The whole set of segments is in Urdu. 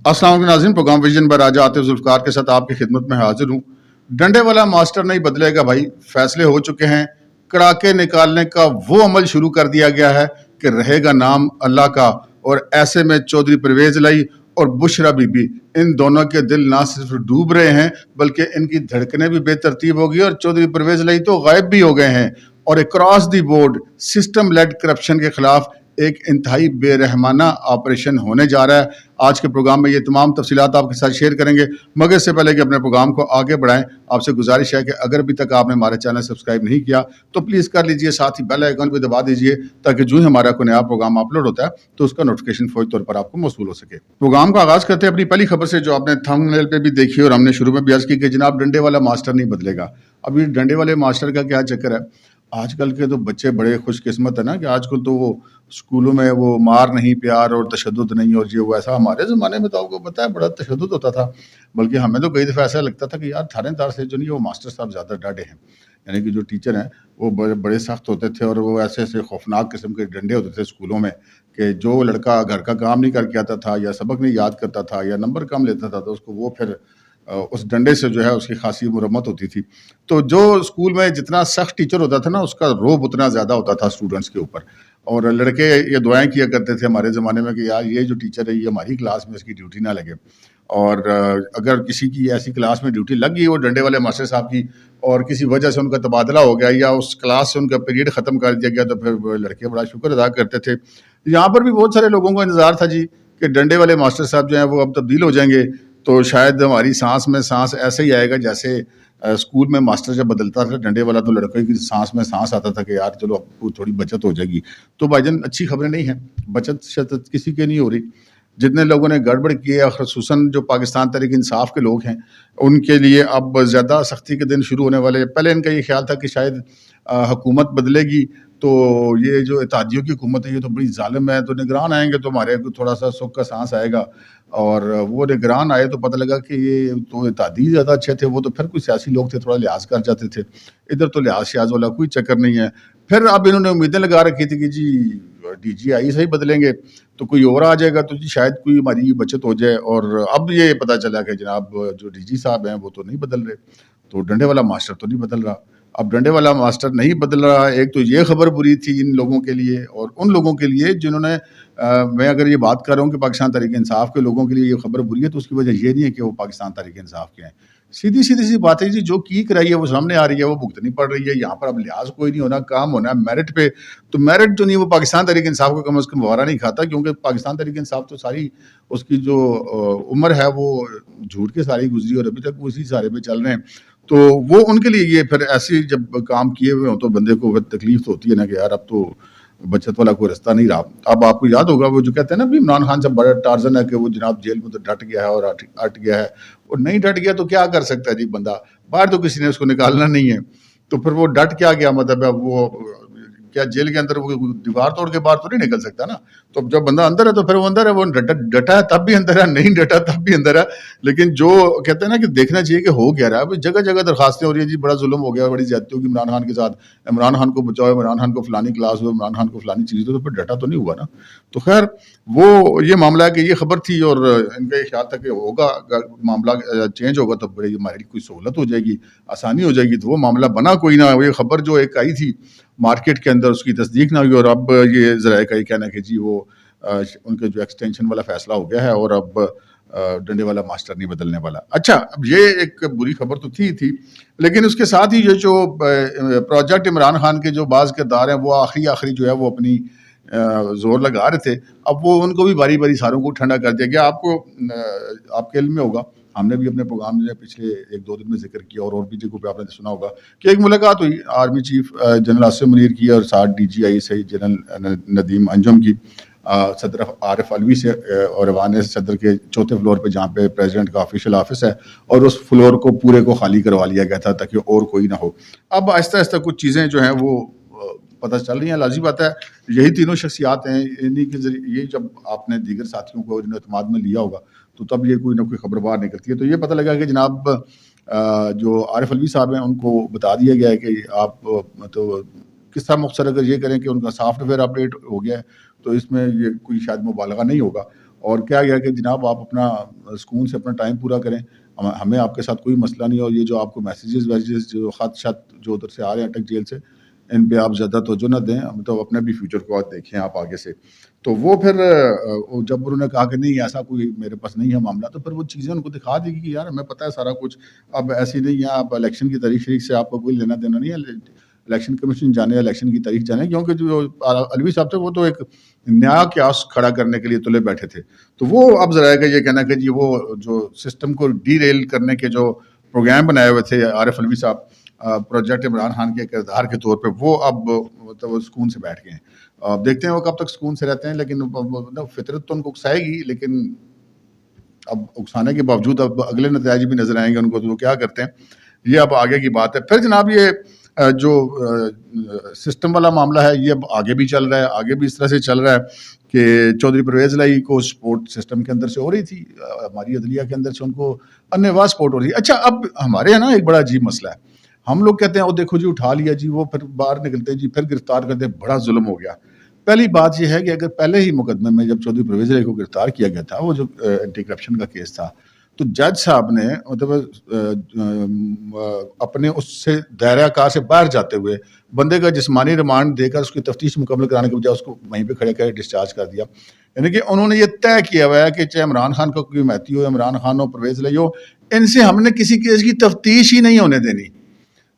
السلام علیکم ناظرین، پروگرام ویژن پر آج آتے ذوالفقار کے ساتھ آپ کی خدمت میں حاضر ہوں۔ ڈنڈے والا ماسٹر نہیں بدلے گا بھائی، فیصلے ہو چکے ہیں۔ کڑاکے نکالنے کا وہ عمل شروع کر دیا گیا ہے کہ رہے گا نام اللہ کا، اور ایسے میں چودھری پرویز الہی اور بشرا بی بی، ان دونوں کے دل نہ صرف ڈوب رہے ہیں بلکہ ان کی دھڑکنیں بھی بے ترتیب ہو گئی، اور چودھری پرویز الہی تو غائب بھی ہو گئے ہیں۔ اور across the board system lead corruption کے خلاف ایک انتہائی بے رحمانہ آپریشن ہونے جا رہا ہے۔ آج کے پروگرام میں یہ تمام تفصیلات آپ کے ساتھ شیئر کریں گے، مگر اس سے پہلے کہ اپنے پروگرام کو آگے بڑھائیں، آپ سے گزارش ہے کہ اگر ابھی تک آپ نے ہمارے چینل سبسکرائب نہیں کیا تو پلیز کر لیجئے، ساتھ ہی بیل آئیکن بھی دبا دیجئے تاکہ جو ہی ہمارا کوئی نیا پروگرام اپلوڈ ہوتا ہے تو اس کا نوٹیفیکیشن فوری طور پر آپ کو موصول ہو سکے۔ پروگرام کا آغاز کرتے ہیں اپنی پہلی خبر سے، جو آپ نے تھمب نیل پہ بھی دیکھی اور ہم نے شروع میں بھی عرض کی کہ جناب ڈنڈے والا ماسٹر نہیں بدلے گا۔ اب یہ ڈنڈے والے ماسٹر کا کیا چکر ہے؟ آج کل کے تو بچے بڑے خوش قسمت ہے نا کہ آج کل تو وہ اسکولوں میں وہ مار نہیں، پیار اور تشدد نہیں، اور یہ وہ ایسا۔ ہمارے زمانے میں تو آپ کو پتہ ہے بڑا تشدد ہوتا تھا، بلکہ ہمیں تو کئی دفعہ ایسا لگتا تھا کہ یار تھانے دار سے جو نہیں وہ ماسٹر صاحب زیادہ ڈاڈے ہیں، یعنی کہ جو ٹیچر ہیں وہ بڑے سخت ہوتے تھے، اور وہ ایسے ایسے خوفناک قسم کے ڈنڈے ہوتے تھے اسکولوں میں کہ جو لڑکا گھر کا کام نہیں کر کے آتا تھا یا سبق نہیں یاد کرتا تھا یا نمبر کم لیتا تھا تو اس کو وہ پھر اس ڈنڈے سے جو ہے اس کی خاصی مرمت ہوتی تھی۔ تو جو اسکول میں جتنا سخت ٹیچر ہوتا تھا نا، اس کا روب اتنا زیادہ ہوتا تھا اسٹوڈنٹس کے اوپر، اور لڑکے یہ دعائیں کیا کرتے تھے ہمارے زمانے میں کہ یار یہ جو ٹیچر ہے یہ ہماری کلاس میں اس کی ڈیوٹی نہ لگے، اور اگر کسی کی ایسی کلاس میں ڈیوٹی لگ گئی وہ ڈنڈے والے ماسٹر صاحب کی، اور کسی وجہ سے ان کا تبادلہ ہو گیا یا اس کلاس سے ان کا پیریڈ ختم کر دیا گیا، تو پھر لڑکے بڑا شکر ادا کرتے تھے۔ یہاں پر بھی بہت سارے لوگوں کو انتظار تھا جی کہ ڈنڈے والے ماسٹر صاحب جو ہیں وہ اب تبدیل ہو جائیں گے، تو شاید ہماری سانس میں سانس ایسے ہی آئے گا جیسے اسکول میں ماسٹر جب بدلتا تھا ڈنڈے والا تو لڑکوں کی سانس میں سانس آتا تھا کہ یار چلو اب تھوڑی بچت ہو جائے گی۔ تو بھائی جان اچھی خبریں نہیں ہیں، بچت شتت کسی کے نہیں ہو رہی۔ جتنے لوگوں نے گڑبڑ کی ہے، خصوصاً جو پاکستان تحریک انصاف کے لوگ ہیں، ان کے لیے اب زیادہ سختی کے دن شروع ہونے والے۔ پہلے ان کا یہ خیال تھا کہ شاید حکومت بدلے گی تو یہ جو اتحادیوں کی حکومت ہے یہ تو بڑی ظالم ہے، تو نگران آئیں گے تو ہمارے کو تھوڑا سا سکھ کا سانس آئے گا، اور وہ نگران آئے تو پتہ لگا کہ یہ تو اتحادی زیادہ اچھے تھے، وہ تو پھر کوئی سیاسی لوگ تھے تھوڑا لحاظ کر جاتے تھے، ادھر تو لحاظ شیاز والا کوئی چکر نہیں ہے۔ پھر اب انہوں نے امیدیں لگا رکھی تھی کہ جی ڈی جی آئی صحیح بدلیں گے تو کوئی اور آ جائے گا تو جی شاید کوئی ہماری بچت ہو جائے، اور اب یہ پتہ چلا کہ جناب جو ڈی جی صاحب ہیں وہ تو نہیں بدل رہے، تو ڈنڈے والا ماسٹر تو نہیں بدل رہا۔ اب ڈنڈے والا ماسٹر نہیں بدل رہا، ایک تو یہ خبر بری تھی ان لوگوں کے لیے، اور ان لوگوں کے لیے جنہوں نے میں اگر یہ بات کر رہا ہوں کہ پاکستان تحریک انصاف کے لوگوں کے لیے یہ خبر بری ہے تو اس کی وجہ یہ نہیں ہے کہ وہ پاکستان تحریک انصاف کے ہیں، سیدھی سی بات ہے جی، جو کی کرائی ہے وہ سامنے آ رہی ہے، وہ بھگتنی پڑ رہی ہے۔ یہاں پر اب لحاظ کوئی نہیں ہونا، کام ہونا ہے میرٹ پہ، تو میرٹ جو نہیں وہ پاکستان تحریک انصاف کو کم از کم وارا نہیں کھاتا، کیونکہ پاکستان تحریک انصاف تو ساری اس کی جو عمر ہے وہ جھوٹ کے ساری گزری اور ابھی تک وہ اسی سارے پہ چل رہے ہیں، تو وہ ان کے لیے یہ پھر ایسی جب کام کیے ہوئے ہوں تو بندے کو تکلیف تو ہوتی ہے نا کہ یار اب تو بچت والا کوئی رستہ نہیں رہا۔ اب آپ کو یاد ہوگا وہ جو کہتے ہیں نا بھی عمران خان سے بڑا ٹارزن ہے کہ وہ جناب جیل میں تو ڈٹ گیا ہے اور اٹ گیا ہے، اور نہیں ڈٹ گیا تو کیا کر سکتا ہے جی بندہ، باہر تو کسی نے اس کو نکالنا نہیں ہے، تو پھر وہ ڈٹ کیا گیا، مطلب ہے وہ کیا جیل کے اندر وہ دیوار توڑ کے باہر تو نہیں نکل سکتا نا، تو جب بندہ اندر ہے تو پھر وہ اندر ہے، وہ ڈٹا ہے تب بھی اندر ہے، نہیں ڈٹا تب بھی اندر ہے۔ لیکن جو کہتے ہیں نا کہ دیکھنا چاہیے کہ ہو گیا رہا ہے، جگہ جگہ درخواستیں ہو رہی ہیں جی بڑا ظلم ہو گیا، بڑی زیادتی ہوگی عمران خان کے ساتھ، عمران خان کو بچاؤ، عمران خان کو فلانی کلاس ہو، عمران خان کو فلانی چیز ہو، تو پھر ڈٹا تو نہیں ہوا نا۔ تو خیر وہ یہ معاملہ ہے کہ یہ خبر تھی، اور ان کا یہ خیال تھا کہ ہوگا معاملہ چینج ہوگا تو بڑی ہمارے لیے کوئی سہولت ہو جائے گی، آسانی ہو جائے گی، تو وہ معاملہ بنا کوئی نہ۔ یہ خبر جو ایک آئی تھی مارکیٹ کے اندر اس کی تصدیق نہ ہوئی، اور اب یہ ذرائع کا یہ کہنا ہے کہ جی وہ ان کے جو ایکسٹینشن والا فیصلہ ہو گیا ہے اور اب ڈنڈے والا ماسٹر نہیں بدلنے والا۔ اچھا، اب یہ ایک بری خبر تو تھی، لیکن اس کے ساتھ ہی یہ جو پروجیکٹ عمران خان کے جو بعض کردار ہیں وہ آخری جو ہے وہ اپنی زور لگا رہے تھے، اب وہ ان کو بھی باری باری ساروں کو ٹھنڈا کر دیا گیا۔ آپ کے علم میں ہوگا، ہم نے بھی اپنے پروگرام میں پچھلے ایک دو دن میں ذکر کیا اور بھی جگہوں پہ آپ نے سنا ہوگا کہ ایک ملاقات ہوئی army chief general Asif Munir کی اور ساتھ ڈی جی آئی سے جنرل ندیم انجم کی، صدر عارف علوی سے، اور ایوان صدر کے چوتھے فلور پہ جہاں پہ پریزیڈنٹ کا آفیشیل آفس ہے، اور اس فلور کو پورے کو خالی کروا لیا گیا تھا تاکہ اور کوئی نہ ہو۔ اب آہستہ آہستہ کچھ چیزیں جو ہیں وہ پتہ چل رہی ہیں، لازمی بات ہے یہی تینوں شخصیات ہیں، انہی کے ذریعے یہ جب آپ نے دیگر ساتھیوں کو جنہوں اعتماد میں لیا ہوگا تو تب یہ کوئی نہ کوئی خبر باہر نکلتی ہے۔ تو یہ پتہ لگا کہ جناب جو عارف علوی صاحب ہیں ان کو بتا دیا گیا ہے کہ آپ تو کس طرح مختصر اگر یہ کریں کہ ان کا سافٹ ویئر اپڈیٹ ہو گیا ہے تو اس میں یہ کوئی شاید مبالغہ نہیں ہوگا، اور کیا گیا کہ جناب آپ اپنا سکون سے اپنا ٹائم پورا کریں, ہمیں آپ کے ساتھ کوئی مسئلہ نہیں. اور یہ جو آپ کو میسیجز جو خط شت جو ادھر سے آ رہے ہیں اٹک جیل سے, ان پہ آپ زیادہ توجہ نہ دیں, تو اپنے بھی فیوچر کو دیکھیں آپ آگے سے. تو وہ پھر جب انہوں نے کہا کہ نہیں ایسا کوئی میرے پاس نہیں ہے معاملہ, تو پھر وہ چیزیں ان کو دکھا دی کہ یار ہمیں پتہ ہے سارا کچھ, اب ایسی نہیں ہے, آپ الیکشن کی تاریخ شریک سے آپ کو کوئی لینا دینا نہیں ہے, الیکشن کمیشن جانے, الیکشن کی تاریخ جانے, کیونکہ جو علوی صاحب تھے وہ تو ایک نیا قیاس کھڑا کرنے کے لیے تلے بیٹھے تھے. تو وہ اب ذرا کہ یہ کہنا کہ جی وہ جو سسٹم کو ڈی ریل کرنے کے جو پروگرام بنائے ہوئے تھے عارف علوی صاحب پروجیکٹ عمران خان کے کردار کے طور پہ, وہ اب مطلب سکون سے بیٹھ گئے ہیں. اب دیکھتے ہیں وہ کب تک سکون سے رہتے ہیں, لیکن فطرت تو ان کو اکسائے گی, لیکن اب اکسانے کے باوجود اب اگلے نتائج بھی نظر آئیں گے ان کو, تو وہ کیا کرتے ہیں یہ اب آگے کی بات ہے. پھر جناب یہ جو سسٹم والا معاملہ ہے یہ اب آگے بھی چل رہا ہے, آگے بھی اس طرح سے چل رہا ہے کہ چودھری پرویز الہی کو سپورٹ سسٹم کے اندر سے ہو رہی تھی, ہماری عدلیہ کے اندر سے ان کو انواع سپورٹ ہو رہی ہے. اچھا اب ہمارے یہاں نا ایک بڑا عجیب مسئلہ ہے, ہم لوگ کہتے ہیں وہ دیکھو جی اٹھا لیا جی, وہ پھر باہر نکلتے ہیں جی, پھر گرفتار کرتے ہیں, بڑا ظلم ہو گیا. پہلی بات یہ ہے کہ اگر پہلے ہی مقدمے میں جب چودھری پرویز الہی کو گرفتار کیا گیا تھا, وہ جو اینٹی کرپشن کا کیس تھا, تو جج صاحب نے مطلب اپنے اس سے دائرہ کار سے باہر جاتے ہوئے بندے کا جسمانی ریمانڈ دے کر اس کی تفتیش مکمل کرانے کے بجائے اس کو وہیں پہ کھڑے کر ڈسچارج کر دیا. یعنی کہ انہوں نے یہ طے کیا ہوا ہے کہ چاہے عمران خان کا کوئی حمایتی ہو, عمران خان ہو, پرویز الہی ہو, ان سے ہم نے کسی کیس کی تفتیش ہی نہیں ہونے دینی.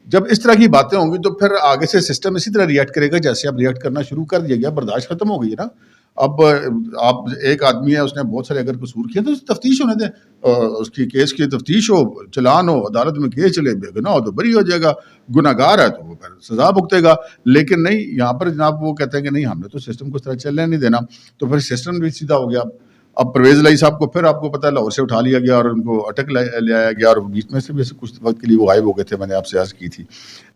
جب اس طرح کی باتیں ہوں گی تو پھر آگے سے سسٹم اسی طرح ریئیکٹ کرے گا جیسے اب ریئیکٹ کرنا شروع کر دیا گیا. برداشت ختم ہو گئی ہے نا. اب آپ ایک آدمی ہے, اس نے بہت سارے اگر قصور کیے تو تفتیش ہونے دیں, اس کی کیس کی تفتیش ہو, چلان ہو, عدالت میں کیس چلے, بے گناہ ہو تو بری ہو جائے گا, گناہ گار ہے تو وہ پھر سزا بھگتے گا. لیکن نہیں, یہاں پر جناب وہ کہتے ہیں کہ نہیں ہم نے تو سسٹم کو اس طرح چلنے نہیں دینا, تو پھر سسٹم بھی سیدھا ہو گیا. اب پرویز الہی صاحب کو پھر آپ کو پتہ ہے لاہور سے اٹھا لیا گیا اور ان کو اٹک لے آیا گیا, اور بیچ میں سے بھی کچھ وقت کے لیے وہ غائب ہو گئے تھے, میں نے آپ سے عرض کی تھی.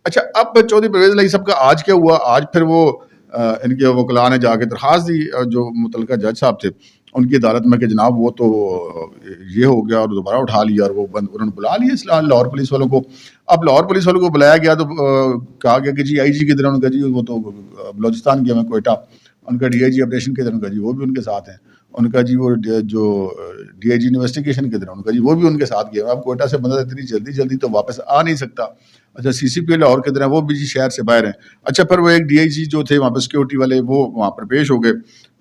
اچھا اب چودھری پرویز الہی صاحب کا آج کیا ہوا, آج پھر وہ ان کے وکلاء نے جا کے درخواست دی جو متعلقہ جج صاحب تھے ان کی عدالت میں کہ جناب وہ تو یہ ہو گیا, اور دوبارہ اٹھا لیا, اور وہ انہوں نے بلا لیا لاہور پولیس والوں کو. اب لاہور پولیس والوں کو بلایا گیا تو کہا گیا کہ جی آئی جی کدھر, ان کا جی وہ تو بلوچستان گیا میں کوئٹہ. ان کا ڈی آئی جی آپریشن کدھر, ان کا جی وہ بھی ان کے ساتھ ہیں. ان کا جی وہ جو ڈی آئی جی انویسٹیگیشن کدھر, ان کا جی وہ بھی ان کے ساتھ گیا. اب کوئٹہ سے بندہ اتنی جلدی تو واپس آ نہیں سکتا. اچھا سی سی پی لاہور کدھر ہیں, وہ بھی جی شہر سے باہر ہیں. اچھا پھر وہ ایک ڈی آئی جی جو تھے وہاں پہ سیکورٹی والے, وہ وہاں پر پیش ہو گئے.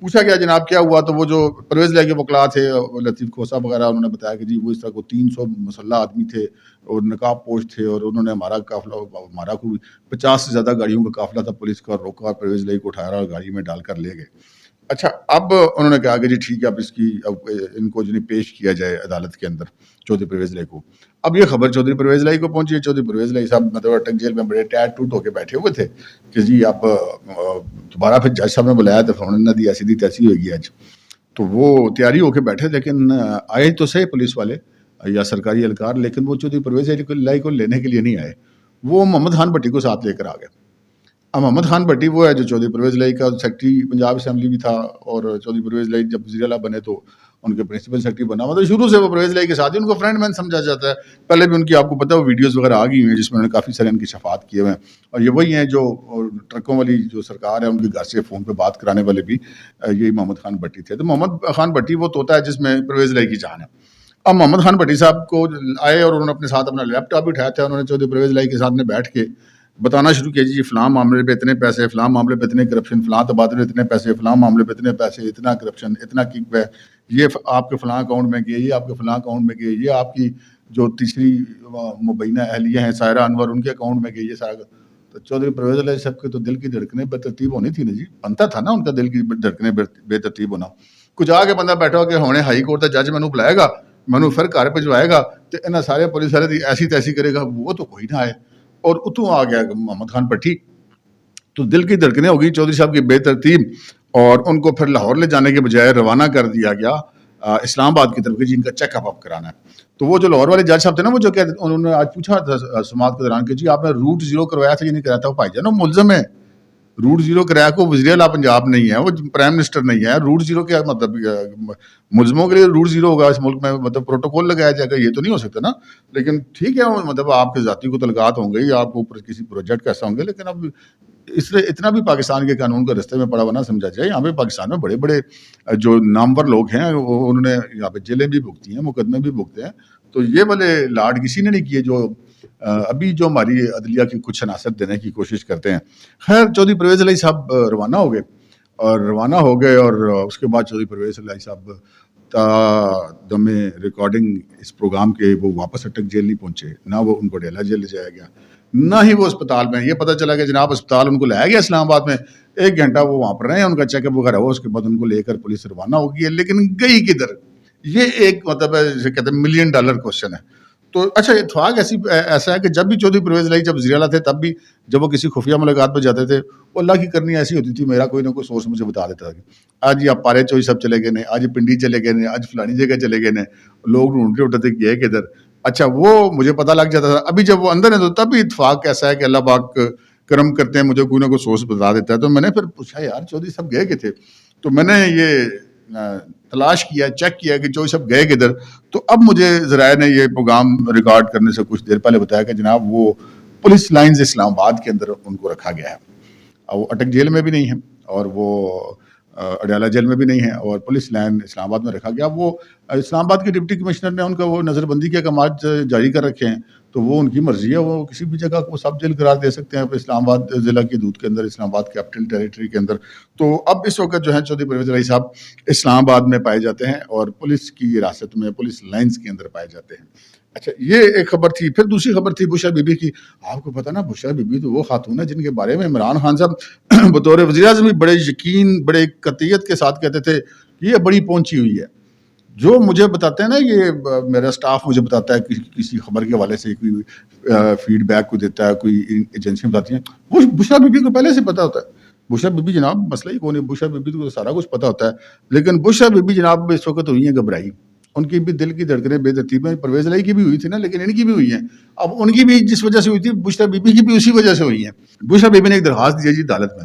پوچھا گیا جناب کیا ہوا, تو وہ جو پرویز الہی کے وکلاء تھے لطیف کھوسہ وغیرہ, انہوں نے بتایا کہ جی وہ اس طرح کو 300 مسلح آدمی تھے اور نقاب پوش تھے, اور انہوں نے ہمارا قافلہ, ہمارا کوئی 50 سے زیادہ گاڑیوں کا قافلہ تھا پولیس کا, روکا, پرویز الہی کو اٹھایا اور گاڑی میں ڈال کر لے گئے. اچھا اب انہوں نے کہا کہ جی ٹھیک ہے, اب اس کی اب ان کو جو پیش کیا جائے عدالت کے اندر چودھری پرویز الہی کو. اب یہ خبر چودھری پرویز الہی کو پہنچی ہے. چودھری پرویز الہی صاحب مطلب اٹک جیل میں بڑے ٹائٹ ٹوٹ ہو کے بیٹھے ہوئے تھے کہ جی آپ دوبارہ پھر جج صاحب نے بلایا تو انہوں نے دی ایسی دی تیسی ہوگی آج. تو وہ تیاری ہو کے بیٹھے, لیکن آئے تو صحیح پولیس والے یا سرکاری اہلکار, لیکن وہ چودھری پرویز الہی کو لینے کے لیے نہیں آئے, وہ محمد خان بھٹی کو ساتھ لے کر آ گئے. اب محمد خان بھٹی وہ ہے جو چودھری پرویز الہی کا سیکرٹری پنجاب اسمبلی بھی تھا, اور چودھری پرویز الہی جب وزیر اعلیٰ بنے تو ان کے پرنسپل سیکرٹری بنا ہوا. تو شروع سے وہ پرویز الہی کے ساتھ ہی ان کو فرینڈ مین سمجھا جاتا ہے. پہلے بھی ان کی آپ کو پتہ ہے وہ ویڈیوز وغیرہ آ گئی ہوئی ہیں جس میں انہوں نے کافی سارے ان کی شفاعت کیے ہوئے ہیں, اور یہ وہی ہیں جو ٹرکوں والی جو سرکار ہے ان کے گھر سے فون پہ بات کرانے والے بھی یہی محمد خان بھٹی تھے. تو محمد خان بھٹی وہ طوطا ہے جس میں پرویز الہی کی جان ہے. اب محمد خان بھٹی صاحب کو آئے اور انہوں نے اپنے ساتھ اپنا لیپ ٹاپ بھی اٹھایا تھا. انہوں نے چودھری پرویز الہی کے ساتھ بیٹھ کے بتانا شروع کیا جی فلاں معاملے پہ اتنے پیسے, فلاں معاملے پہ اتنے کرپشن, فلاں تبادلے اتنے پیسے, فلاں معاملے پہ اتنے پیسے, اتنا کرپشن, اتنا کک بیک, یہ آپ کے فلاں اکاؤنٹ میں گئے, یہ آپ کے فلاں اکاؤنٹ میں گئے, یہ آپ کی جو تیسری مبینہ اہلیہ ہیں سائرہ انور, ان کے اکاؤنٹ میں گئی, یہ سارا. تو چودھری پرویز الہی صاحب کے تو دل کی دھڑکنیں بے ترتیب ہونی تھی نا جی, بنتا تھا نا ان کا دل کی دھڑکنیں بے ترتیب ہونا. کچھ آ کے بندہ بیٹھا ہو کہ ہونے ہائی کورٹ کا جج مینوں بلائے گا, مینوں پھر گھر پہنچوائے گا, تو انہیں سارے پولیس والے ایسی تیسی کرے گا, وہ تو کوئی نہ آئے. اور اتوں آ گیا محمد خان بھٹی, تو دل کی دھڑکنیں ہو گئی چودھری صاحب کی بے ترتیب, اور ان کو پھر لاہور لے جانے کے بجائے روانہ کر دیا گیا اسلام آباد کی طرف کہ جن کا چیک اپ کرانا ہے. تو وہ جو لاہور والے جج صاحب تھے نا, وہ جو کہ انہوں نے آج پوچھا تھا سماعت کے دوران کہ جی آپ نے روٹ زیرو کروایا تھا یا نہیں کرایا تھا, وہ بھائی جان ملزم ہے. روٹ زیرو کرایا کو وزیر اعلیٰ پنجاب نہیں ہے, وہ پرائم منسٹر نہیں ہے. روٹ زیرو کیا مطلب, ملزموں کے لیے روٹ زیرو ہوگا اس ملک میں, مطلب پروٹوکول لگایا جائے گا, یہ تو نہیں ہو سکتا نا. لیکن ٹھیک ہے مطلب آپ کے ذاتی کو تعلقات ہوں گے یا آپ کو اوپر کسی پروجیکٹ کا ایسا ہوں گے, لیکن اب اس لیے اتنا بھی پاکستان کے قانون کا رستے میں پڑا ہوا نہ سمجھا جائے. یہاں پہ پاکستان میں بڑے بڑے جو نامور لوگ ہیں انہوں نے یہاں پہ جیلیں بھی بھگتی ہیں, مقدمے بھی بھگتے ہیں. تو یہ والے لاڈ کسی نے نہیں کیے جو ابھی جو ہماری عدلیہ کی کچھ عناصر دینے کی کوشش کرتے ہیں. خیر چودھری پرویز الہی صاحب روانہ ہو گئے اور اس کے بعد چودھری پرویز الہی صاحب دم ریکارڈنگ اس پروگرام کے وہ واپس اٹک جیل نہیں پہنچے, نہ وہ ان کو ڈیلا جیل لے جایا گیا, نہ ہی وہ اسپتال میں. یہ پتہ چلا کہ جناب اسپتال ان کو لایا گیا اسلام آباد میں, 1 گھنٹہ وہ وہاں پر رہے, ان کا چیک اپ وغیرہ ہوا, اس کے بعد ان کو لے کر پولیس روانہ ہوگی ہے. لیکن گئی کدھر, یہ ایک مطلب ہے جسے کہتے ہیں $1 ملین کوشچن ہے. تو اچھا اتفاق ایسا ہے کہ جب بھی چودھری پرویز الہی جب وزیر اعلیٰ تھے تب بھی جب وہ کسی خفیہ ملاقات پہ جاتے تھے, وہ اللہ کی کرنی ایسی ہوتی تھی, میرا کوئی نہ کوئی سورس مجھے بتا دیتا تھا کہ آج یہ آپ پارے چوئی سب چلے گئے نے, آج پنڈی چلے گئے نے, آج فلانی جگہ چلے گئے نے. لوگ ڈھونڈ رہے ہوتے تھے کہ یہ کدھر. اچھا وہ مجھے پتہ لگ جاتا تھا. ابھی جب وہ اندر ہے تو تب بھی اتفاق ایسا ہے کہ اللہ پاک کرم کرتے ہیں, مجھے کوئی نہ کوئی سورس بتا دیتا ہے. تو میں نے پھر پوچھا یار چودھری صاحب گئے کہ تھے, تو میں نے یہ تلاش کیا, چیک کیا کہ چودھری صاحب گئے کدھر. تو اب مجھے ذرائع نے یہ پروگرام ریکارڈ کرنے سے کچھ دیر پہلے بتایا کہ جناب وہ پولیس لائنز اسلام آباد کے اندر ان کو رکھا گیا ہے. وہ اٹک جیل میں بھی نہیں ہے اور وہ اڈیالہ جیل میں بھی نہیں ہے, اور پولیس لائن اسلام آباد میں رکھا گیا. وہ اسلام آباد کے ڈپٹی کمشنر نے ان کا وہ نظر بندی کے احکامات جاری کر رکھے ہیں, تو وہ ان کی مرضی ہے, وہ کسی بھی جگہ کو سب جیل قرار دے سکتے ہیں اسلام آباد ضلع کی حدود کے اندر, اسلام آباد کیپٹل ٹیریٹری کے اندر. تو اب اس وقت جو ہے چودھری پرویز الہی صاحب اسلام آباد میں پائے جاتے ہیں اور پولیس کی حراست میں پولیس لائنز کے اندر پائے جاتے ہیں. اچھا یہ ایک خبر تھی. پھر دوسری خبر تھی بشرا بی بی کی. آپ کو پتا نا بشرا بی بی تو وہ خاتون ہے جن کے بارے میں عمران خان صاحب بطور وزیر اعظم بھی بڑے یقین بڑے قطعیت کے ساتھ کہتے تھے کہ یہ بڑی پہنچی ہوئی ہے. جو مجھے بتاتے ہیں نا, یہ میرا سٹاف مجھے بتاتا ہے کسی خبر کے حوالے سے کوئی فیڈ بیک کو دیتا ہے, کوئی ایجنسی بتاتی ہیں, وہ بشرا بی بی کو پہلے سے پتا ہوتا ہے. بشرا بی بی جناب مسئلہ ہی کون ہے, بشرا بی بی کو سارا کچھ پتا ہوتا ہے. لیکن بشرا بی بی جناب اس وقت ہوئی ہیں گھبرائی, ان کی بھی دل کی دھڑکنیں بے ترتیب. پرویز الہی کی بھی ہوئی تھی نا, لیکن ان کی بھی ہوئی ہیں. اب ان کی بھی جس وجہ سے ہوئی تھی, بشرا بی بی کی بھی اسی وجہ سے ہوئی ہیں. بشرا بی بی نے ایک درخواست دی ہے جی عدالت میں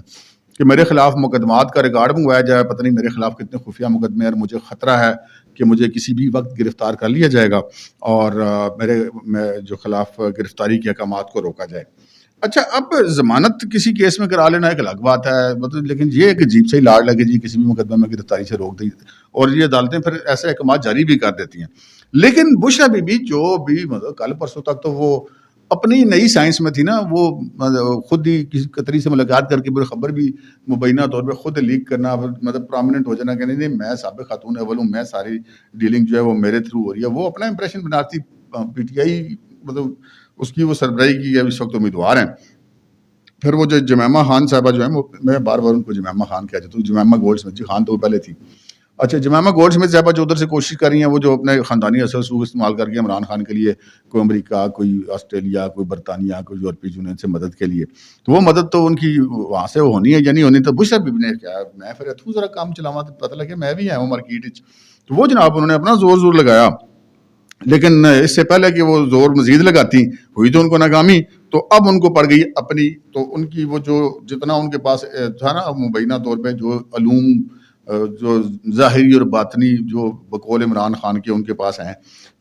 کہ میرے خلاف مقدمات کا ریکارڈ منگوایا جائے, پتہ نہیں میرے خلاف کتنے خفیہ مقدمے ہیں, اور مجھے خطرہ ہے کہ مجھے کسی بھی وقت گرفتار کر لیا جائے گا اور میں جو خلاف گرفتاری کے احکامات کو روکا جائے. اچھا اب ضمانت کسی کیس میں کرا لینا ایک الگ بات ہے, مطلب لیکن یہ ایک عجیب سے ہی لاڑ لگے جی کسی بھی مقدمے میں گرفتاری سے روک دی, اور یہ عدالتیں پھر ایسے احکامات جاری بھی کر دیتی ہیں. لیکن بشرا بی بی جو بھی مطلب کل پرسوں تک تو وہ اپنی نئی سائنس میں تھی نا, وہ خود ہی کسی قطری سے ملاقات کر کے پھر خبر بھی مبینہ طور پہ خود لیک کرنا, مطلب پرامننٹ ہو جانا کہ نہیں میں سابق خاتون اول ہوں, میں ساری ڈیلنگ جو ہے وہ میرے تھرو ہو رہی ہے. وہ اپنا امپریشن بناتی, پی ٹی آئی مطلب اس کی وہ سربراہی کی اس وقت امیدوار ہیں. پھر وہ جو جمیمہ خان صاحبہ جو ہے, میں بار بار ان کو جمیمہ خان کہہ جاتا ہوں, جمیمہ گولڈ سمتھ, جی خان تو وہ پہلے تھی. اچھا جمیمہ گولڈ سمتھ صاحبہ جو ادھر سے کوشش کر رہی ہیں, وہ جو اپنے خاندانی اثر رسوخ استعمال کر کے عمران خان کے لیے کوئی امریکہ, کوئی آسٹریلیا, کوئی برطانیہ, کوئی یورپی یونین سے مدد کے لیے, تو وہ مدد تو ان کی وہاں سے ہونی ہے یا نہیں ہونی. تو بشرا بی بی نے کیا, میں پھر اتھوں ذرا کام چلاواں تو پتہ لگے میں بھی آیا ہوں مارکیٹ. تو وہ جناب انہوں نے اپنا زور لگایا, لیکن اس سے پہلے کہ وہ زور مزید لگاتی ہوئی تو ان کو ناکامی. تو اب ان کو پڑ گئی اپنی, تو ان کی وہ جو جتنا ان کے پاس تھا نا مبینہ طور پہ جو علوم جو ظاہری اور باطنی جو بقول عمران خان کے ان کے پاس ہیں,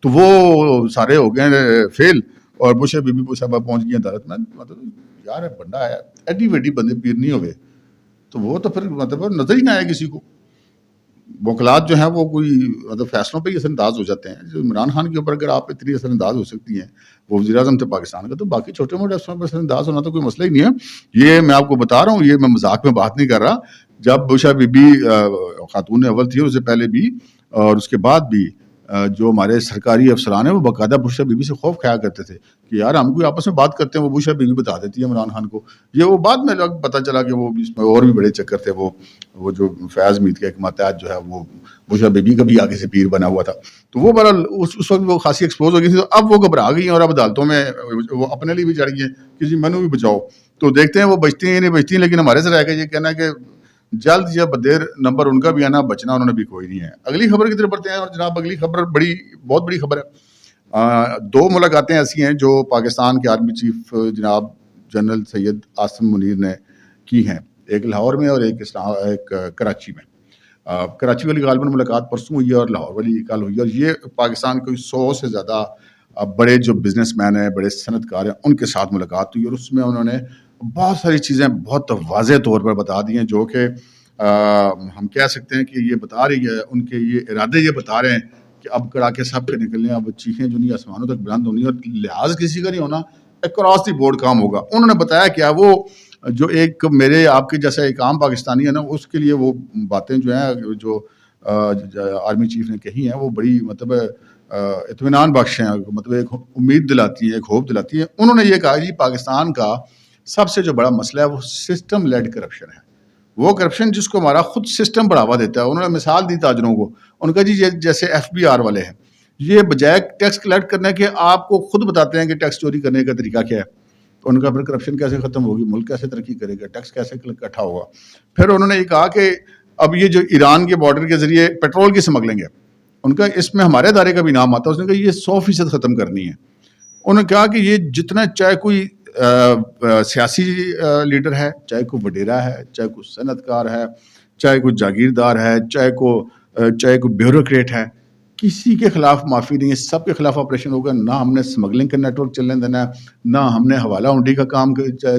تو وہ سارے ہو گئے فیل. اور بشرا بی بی صاحبہ پہنچ گئی عدالت میں. مطلب یار بندہ ہے ایڈی ویڈی بندے پیر نہیں ہوئے, تو وہ تو پھر مطلب نظر ہی نہ آئے کسی کو. وکلات جو ہیں وہ کوئی مطلب فیصلوں پہ ہی اثر انداز ہو جاتے ہیں. جو عمران خان کے اوپر اگر آپ اتنی اثر انداز ہو سکتی ہیں, وہ وزیر اعظم تھے پاکستان کا, تو باقی چھوٹے موٹے افسروں پر اثر انداز ہونا تو کوئی مسئلہ ہی نہیں ہے. یہ میں آپ کو بتا رہا ہوں, یہ میں مذاق میں بات نہیں کر رہا. جب بشرا بی بی خاتون اول تھی, اس سے پہلے بھی اور اس کے بعد بھی جو ہمارے سرکاری افسران ہیں وہ باقاعدہ بشرا بی بی سے خوف کھایا کرتے تھے کہ یار ہم کوئی آپس میں بات کرتے ہیں, وہ بشرا بی بی بتا دیتی ہے عمران خان کو. یہ وہ بعد میں لوگ پتہ چلا کہ وہ اس میں اور بھی بڑے چکر تھے. وہ جو فیض مید کے ماتحت جو ہے وہ بشرا بی بی کا بھی آگے سے پیر بنا ہوا تھا. تو وہ بہرحال اس وقت وہ خاصی ایکسپوز ہو گئی تھی. تو اب وہ گھبرا گئی ہیں اور اب عدالتوں میں وہ اپنے لیے بھی چڑھ گئی ہیں کہ جی مینو بھی بچاؤ. تو دیکھتے ہیں وہ بچتی ہیں یا نہیں بچتی ہیں, لیکن ہمارے سے رہ کے یہ کہنا ہے کہ جلد یا بدیر نمبر ان کا بھی آنا, بچنا انہوں نے بھی کوئی نہیں ہے. اگلی خبر کی طرف بڑھتے ہیں. اور جناب اگلی خبر بہت بڑی خبر ہے. 2 ملاقاتیں ایسی ہیں جو پاکستان کے آرمی چیف جناب جنرل سید عاصم منیر نے کی ہیں, ایک لاہور میں اور ایک کراچی میں. کراچی والی غالباً ملاقات پرسوں ہوئی ہے اور لاہور والی کل ہوئی ہے. اور یہ پاکستان کے 100 سے زیادہ بڑے جو بزنس مین ہیں, بڑے صنعت کار ہیں, ان کے ساتھ ملاقات ہوئی. اور اس میں انہوں نے بہت ساری چیزیں بہت واضح طور پر بتا دی ہیں جو کہ ہم کہہ سکتے ہیں کہ یہ بتا رہی ہے، ان کے یہ ارادے یہ بتا رہے ہیں کہ اب کڑاکے سب کے نکلنے، اب چیخیں جو نہیں آسمانوں تک بلند ہونی اور لحاظ کسی کا نہیں ہونا، اکراس دی بورڈ کام ہوگا. انہوں نے بتایا کیا، وہ جو ایک میرے آپ کے جیسا ایک عام پاکستانی ہے نا، اس کے لیے وہ باتیں جو ہیں جو آرمی چیف نے کہی ہیں وہ بڑی مطلب اطمینان بخش ہیں، مطلب ایک امید دلاتی ہیں، ایک ہوپ دلاتی ہیں. انہوں نے یہ کہا جی پاکستان کا سب سے جو بڑا مسئلہ ہے وہ سسٹم لیڈ کرپشن ہے. وہ کرپشن جس کو ہمارا خود سسٹم بڑھاوا دیتا ہے. انہوں نے مثال دی تاجروں کو، ان کا جی جیسے FBR والے ہیں، یہ بجائے ٹیکس کلیکٹ کرنے کے آپ کو خود بتاتے ہیں کہ ٹیکس چوری کرنے کا طریقہ کیا ہے. تو ان کا پھر کرپشن کیسے ختم ہوگی، ملک کیسے ترقی کرے گا، ٹیکس کیسے اکٹھا ہوگا. پھر انہوں نے یہ کہا کہ اب یہ جو ایران کے بارڈر کے ذریعے پیٹرول کی سمگلنگ ہے، ان کا اس میں ہمارے ادارے کا بھی نام آتا ہے. اس نے کہا یہ 100% ختم کرنی ہے. انہوں نے کہا کہ یہ جتنا چاہے کوئی سیاسی لیڈر ہے، چاہے کوئی وڈیرا ہے، چاہے کوئی صنعت کار ہے، چاہے کوئی جاگیردار ہے، چاہے کوئی بیوروکریٹ ہے، کسی کے خلاف معافی نہیں ہے. سب کے خلاف آپریشن ہوگا. نہ ہم نے اسمگلنگ کا نیٹ ورک چلنے دینا ہے، نہ ہم نے حوالہ ہنڈی کا کام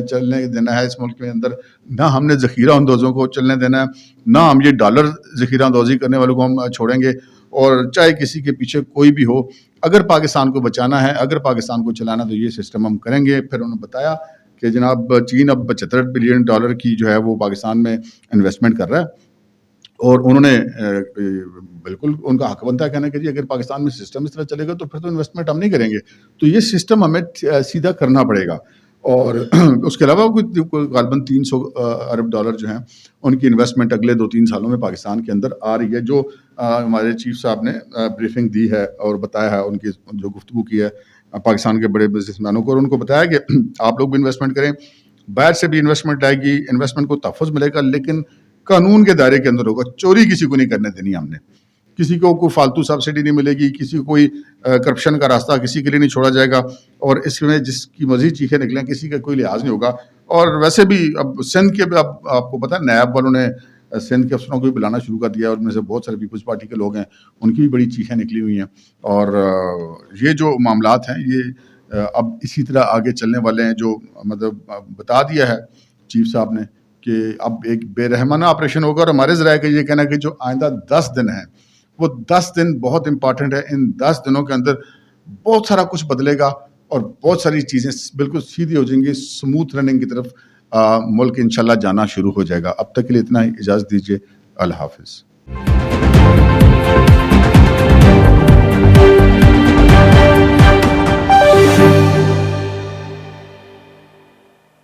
چلنے دینا ہے اس ملک کے اندر، نہ ہم نے ذخیرہ اندوزوں کو چلنے دینا ہے، نہ ہم یہ ڈالر ذخیرہ اندوزی کرنے والوں کو ہم چھوڑیں گے. اور چاہے کسی کے پیچھے کوئی بھی ہو، اگر پاکستان کو بچانا ہے، اگر پاکستان کو چلانا، تو یہ سسٹم ہم کریں گے. پھر انہوں نے بتایا کہ جناب چین اب $75 بلین کی جو ہے وہ پاکستان میں انویسٹمنٹ کر رہا ہے. اور انہوں نے بالکل ان کا حق بنتا ہے کہنا کہ جی اگر پاکستان میں سسٹم اس طرح چلے گا تو پھر تو انویسٹمنٹ ہم نہیں کریں گے. تو یہ سسٹم ہمیں سیدھا کرنا پڑے گا. اور اس کے علاوہ کوئی غالباً $300 ارب جو ہیں ان کی انویسٹمنٹ اگلے 2-3 سالوں میں پاکستان کے اندر آ رہی ہے، جو ہمارے چیف صاحب نے بریفنگ دی ہے اور بتایا ہے، ان کی جو گفتگو کی ہے پاکستان کے بڑے بزنس مینوں کو، اور ان کو بتایا کہ آپ لوگ بھی انویسٹمنٹ کریں، باہر سے بھی انویسٹمنٹ آئے گی، انویسٹمنٹ کو تحفظ ملے گا، لیکن قانون کے دائرے کے اندر ہوگا. چوری کسی کو نہیں کرنے دینی ہم نے، کسی کو کوئی فالتو سبسڈی نہیں ملے گی، کسی کو کوئی کرپشن کا راستہ کسی کے لیے نہیں چھوڑا جائے گا. اور اس میں جس کی مزید چیخیں نکلیں کسی کا کوئی لحاظ نہیں ہوگا. اور ویسے بھی اب سندھ کے بھی اب آپ کو پتہ ہے نیب والوں نے سندھ کے افسروں کو بھی بلانا شروع کر دیا ہے، اور ان میں سے بہت سارے پیپلز پارٹی کے لوگ ہیں، ان کی بھی بڑی چیخیں نکلی ہوئی ہیں. اور یہ جو معاملات ہیں یہ اب اسی طرح آگے چلنے والے ہیں. جو مطلب بتا دیا ہے چیف صاحب نے کہ اب ایک بے رحمانہ آپریشن ہوگا. اور ہمارے ذرائع کا یہ کہنا ہے کہ جو آئندہ 10 دن ہیں وہ 10 دن بہت امپارٹنٹ ہے. ان 10 دنوں کے اندر بہت سارا کچھ بدلے گا اور بہت ساری چیزیں بالکل سیدھی ہو جائیں گی. سموتھ رننگ کی طرف ملک انشاءاللہ جانا شروع ہو جائے گا. اب تک کے لیے اتنا ہی، اجازت دیجیے. اللہ حافظ.